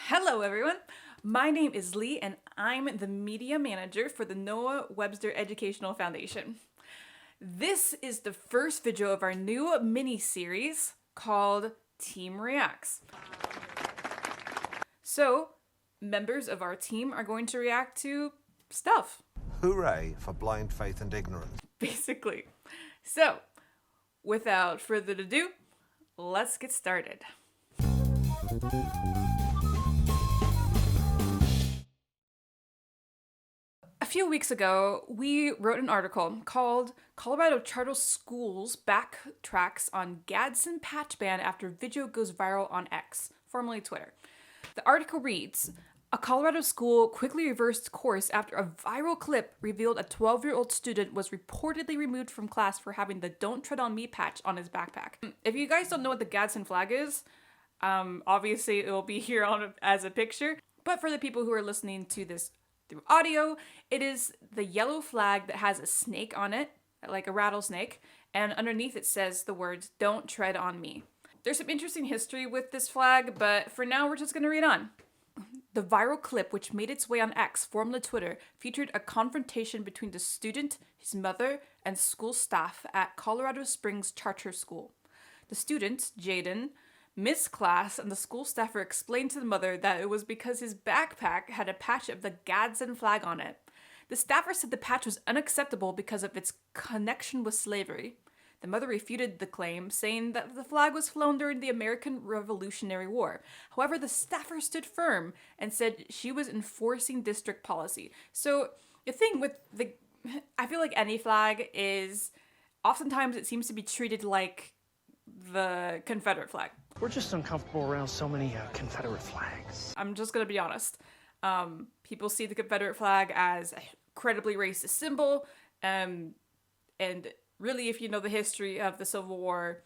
Hello everyone, my name is Lee and I'm the media manager for the Noah Webster Educational Foundation. This is the first video of our new mini-series called Team Reacts. So, members of our team are going to react to stuff. Hooray for blind faith and ignorance. Basically. So, without further ado, let's get started. A few weeks ago, we wrote an article called Colorado Charter Schools Backtracks on Gadson Patch Ban After Video Goes Viral on X, formerly Twitter. The article reads, a Colorado school quickly reversed course after a viral clip revealed a 12-year-old student was reportedly removed from class for having the Don't Tread on Me patch on his backpack. If you guys don't know what the Gadson Flag is, obviously it will be here on as a picture, but for the people who are listening to this through audio, it is the yellow flag that has a snake on it, like a rattlesnake, and underneath it says the words, "Don't tread on me." There's some interesting history with this flag, but for now we're just going to read on. The viral clip, which made its way on X, formerly Twitter, featured a confrontation between the student, his mother, and school staff at Colorado Springs Charter School. The student, Jaden, missed class, and the school staffer explained to the mother that it was because his backpack had a patch of the Gadson Flag on it. The staffer said the patch was unacceptable because of its connection with slavery. The mother refuted the claim, saying that the flag was flown during the American Revolutionary War. However, the staffer stood firm and said she was enforcing district policy. So the thing with I feel like any flag is, oftentimes it seems to be treated like the Confederate flag. We're just uncomfortable around so many Confederate flags. I'm just gonna be honest. People see the Confederate flag as a incredibly racist symbol, and really, if you know the history of the Civil War,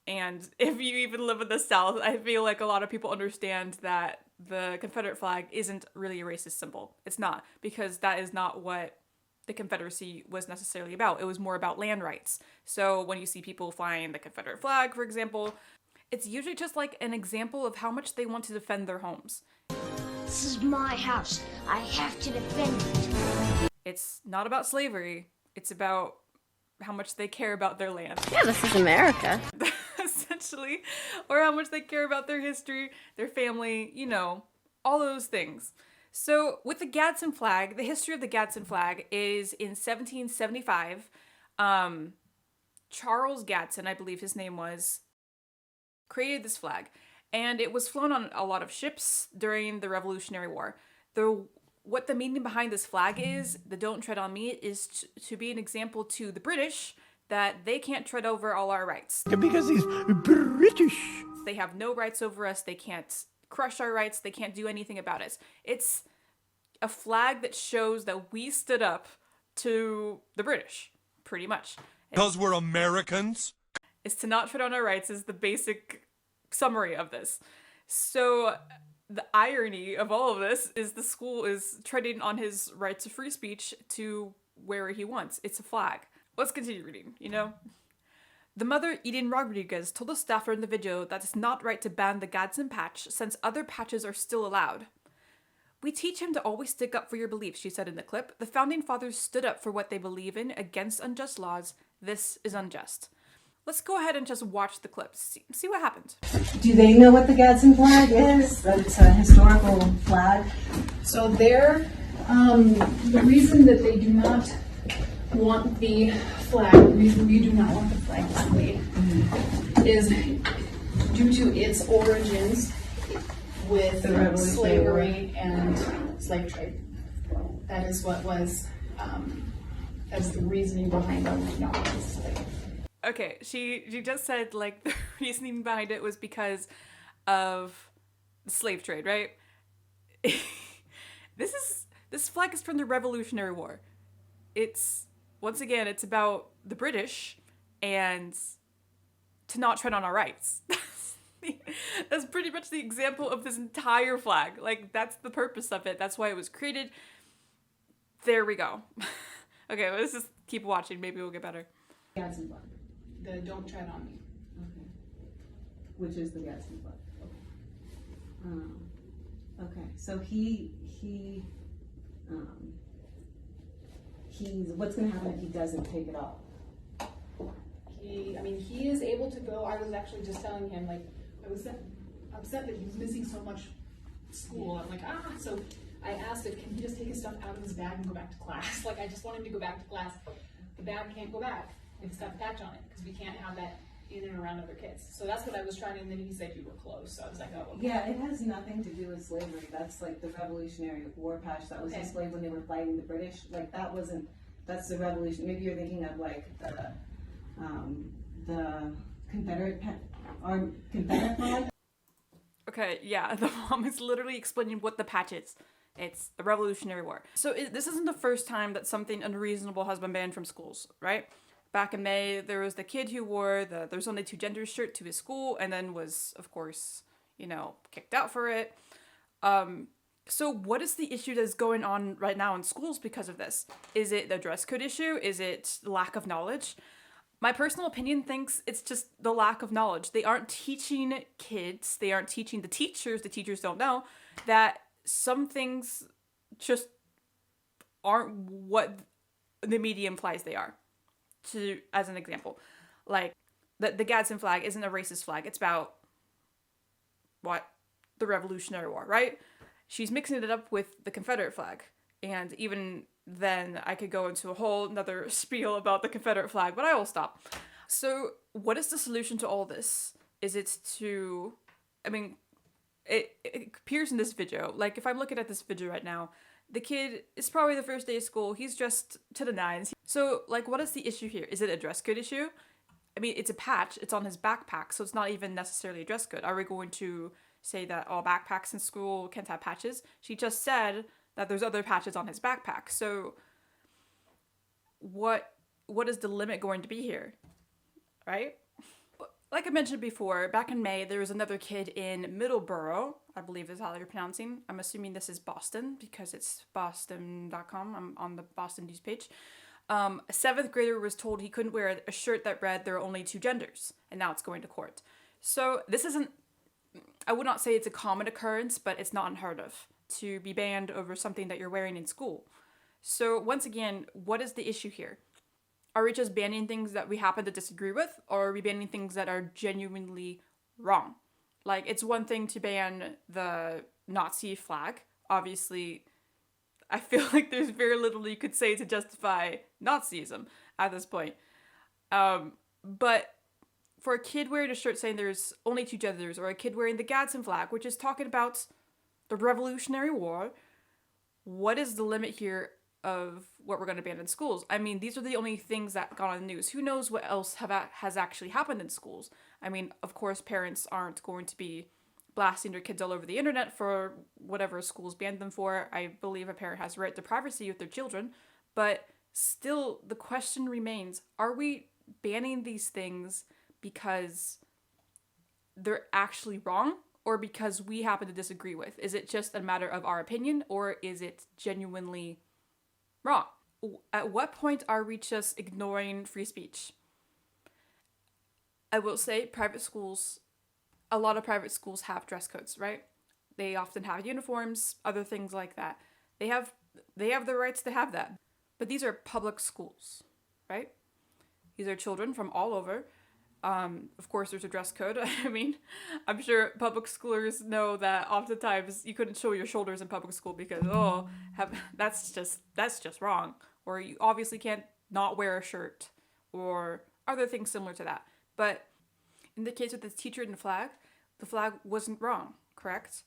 and if you even live in the South, I feel like a lot of people understand that the Confederate flag isn't really a racist symbol. It's not, because that is not what the Confederacy was necessarily about. It was more about land rights. So when you see people flying the Confederate flag, for example, it's usually just like an example of how much they want to defend their homes. This is my house. I have to defend it. It's not about slavery. It's about how much they care about their land. Yeah, this is America. Essentially. Or how much they care about their history, their family, you know, all those things. So with the Gadson Flag, the history of the Gadson Flag is in 1775. Charles Gadson, I believe his name was, created this flag. And it was flown on a lot of ships during the Revolutionary War. What the meaning behind this flag is, the "Don't Tread on Me," is to be an example to the British that they can't tread over all our rights. Because he's British. They have no rights over us. They can't crush our rights. They can't do anything about us. It's a flag that shows that we stood up to the British, pretty much. Because we're Americans? Is to not tread on our rights is the basic summary of this. So the irony of all of this is the school is treading on his right to free speech to where he wants. It's a flag. Let's continue reading, you know? The mother, Eden Rodriguez, told the staffer in the video that it's not right to ban the Gadson patch since other patches are still allowed. We teach him to always stick up for your beliefs, she said in the clip. The founding fathers stood up for what they believe in against unjust laws. This is unjust. Let's go ahead and just watch the clip, see what happened. Do they know what the Gadsden Flag is? That it's a historical flag? So the reason that they do not want the flag, the reason we do not want the flag displayed, is due to its origins with slavery and slave trade. That is what was, that's the reasoning behind them not wanting to display. Okay, she just said, like, the reasoning behind it was because of the slave trade, right? This flag is from the Revolutionary War. It's, once again, it's about the British and to not tread on our rights. That's pretty much the example of this entire flag. Like, that's the purpose of it. That's why it was created. There we go. Okay, let's just keep watching. Maybe we'll get better. Gadson Flag. The Don't Tread on Me. Okay. Which is the Gadsden Flag. Okay. So he's what's going to happen if he doesn't take it off? He is able to go. I was actually just telling him, like, I was upset that he was missing so much school. I'm like, so I asked if can he just take his stuff out of his bag and go back to class. Like, I just want him to go back to class. The bag can't go back if it's got the patch on it, because we can't have that in and around other kids. So that's what I was trying, and then he said you were close. So I was like, oh, okay. Yeah, it has nothing to do with slavery. That's like the Revolutionary War patch that was displayed when they were fighting the British. Like, that's the revolution. Maybe you're thinking of like the Confederate flag. Okay, yeah, the mom is literally explaining what the patch is. It's the Revolutionary War. So this isn't the first time that something unreasonable has been banned from schools, right? Back in May, there was the kid who wore the "There's Only Two Genders" shirt to his school and then was, of course, kicked out for it. So what is the issue that's going on right now in schools because of this? Is it the dress code issue? Is it lack of knowledge? My personal opinion thinks it's just the lack of knowledge. They aren't teaching kids, they aren't teaching the teachers don't know that some things just aren't what the media implies they are. As an example, like the Gadson flag isn't a racist flag. It's about the Revolutionary War, right? She's mixing it up with the Confederate flag. And even then I could go into a whole another spiel about the Confederate flag, but I will stop. So what is the solution to all this? Is it to, it appears in this video. Like, if I'm looking at this video right now, the kid, it's probably the first day of school. He's dressed to the nines. So, like, what is the issue here? Is it a dress code issue? It's a patch. It's on his backpack, so it's not even necessarily a dress code. Are we going to say that all backpacks in school can't have patches? She just said that there's other patches on his backpack. So, what is the limit going to be here? Right? Like I mentioned before, back in May, there was another kid in Middleborough, I believe is how you're pronouncing. I'm assuming this is Boston because it's boston.com. I'm on the Boston news page. A 7th grader was told he couldn't wear a shirt that read "There are only two genders," and now it's going to court. So this isn't, I would not say it's a common occurrence, but it's not unheard of to be banned over something that you're wearing in school. So once again, what is the issue here? Are we just banning things that we happen to disagree with, or are we banning things that are genuinely wrong? Like, it's one thing to ban the Nazi flag. Obviously, I feel like there's very little you could say to justify Nazism at this point. But for a kid wearing a shirt saying there's only two genders, or a kid wearing the Gadson flag, which is talking about the Revolutionary War, what is the limit here of what we're going to ban in schools? These are the only things that got on the news. Who knows what else has actually happened in schools? Of course, parents aren't going to be blasting their kids all over the internet for whatever schools banned them for. I believe a parent has a right to privacy with their children, but still the question remains, are we banning these things because they're actually wrong, or because we happen to disagree with? Is it just a matter of our opinion, or is it genuinely wrong? At what point are we just ignoring free speech? I will say a lot of private schools have dress codes, right? They often have uniforms, other things like that. They have the rights to have that. But these are public schools, right? These are children from all over. Of course, there's a dress code. I'm sure public schoolers know that oftentimes you couldn't show your shoulders in public school because, that's just wrong. Or you obviously can't not wear a shirt, or other things similar to that. But in the case with this teacher and the flag wasn't wrong, correct?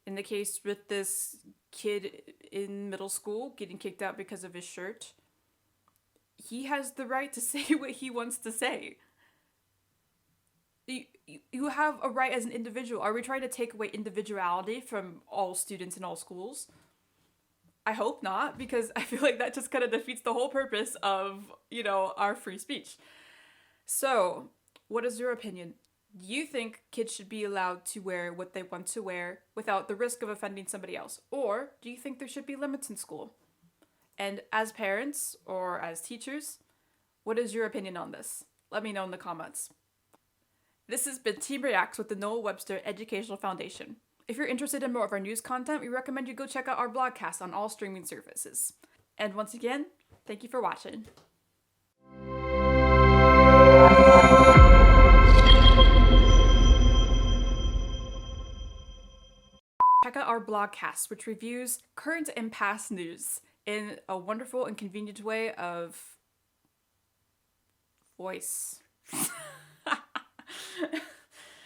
In the case with this kid in middle school getting kicked out because of his shirt, he has the right to say what he wants to say. You have a right as an individual. Are we trying to take away individuality from all students in all schools? I hope not, because I feel like that just kind of defeats the whole purpose of, our free speech. So, what is your opinion? Do you think kids should be allowed to wear what they want to wear without the risk of offending somebody else? Or do you think there should be limits in school? And as parents or as teachers, what is your opinion on this? Let me know in the comments. This has been Team Reacts with the Noah Webster Educational Foundation. If you're interested in more of our news content, we recommend you go check out our blogcast on all streaming services. And once again, thank you for watching. Check out our blogcast, which reviews current and past news in a wonderful and convenient way of voice.